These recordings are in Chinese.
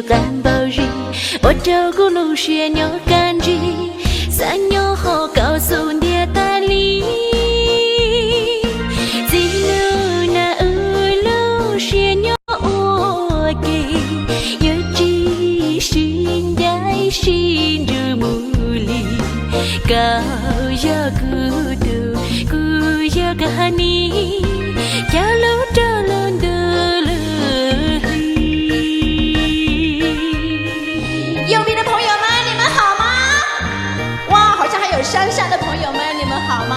干包人，我照顾路学牛干人，三牛后告诉你大理，自路那路学牛我给，有知心在心如木里，高要孤独，孤要个你，跳路着路的路。右边的朋友们，你们好吗？哇，好像还有山上的朋友们，你们好吗？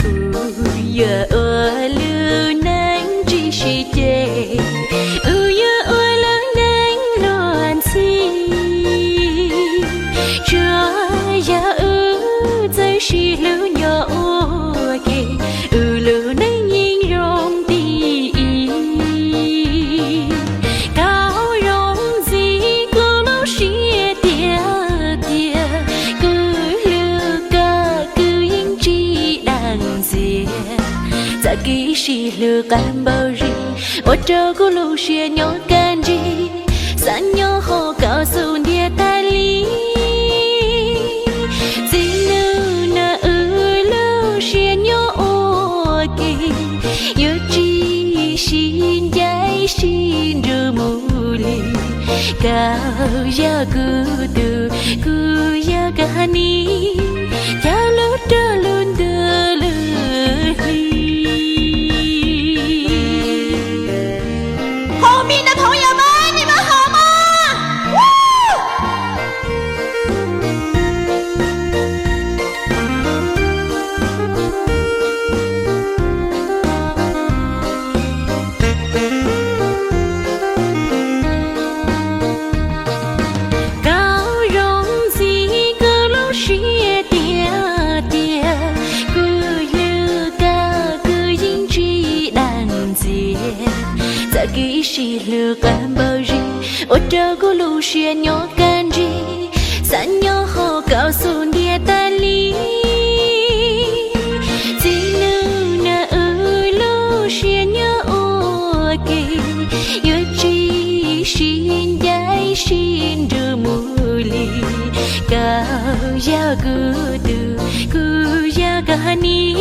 乌呀我路难只是对，乌呀我路难乱起，这呀乌在是路呀我给，乌路难形容的意，高容自古路是点点，古路个古音只难解。在给是路干包人，我照顾路学牛干人，三牛后告诉你大理，自路那路学牛我给，有知心在心如木里，高要孤独，孤要个你，跳路着路的路里。后面的朋友们，你们好吗？高容自古路是点点，古路个古音只难解。在给是路干包人，我照顾路学牛干人，三牛后告诉你大理，自路那路学牛我给，有知心在心如木里，高要孤独，孤要个你。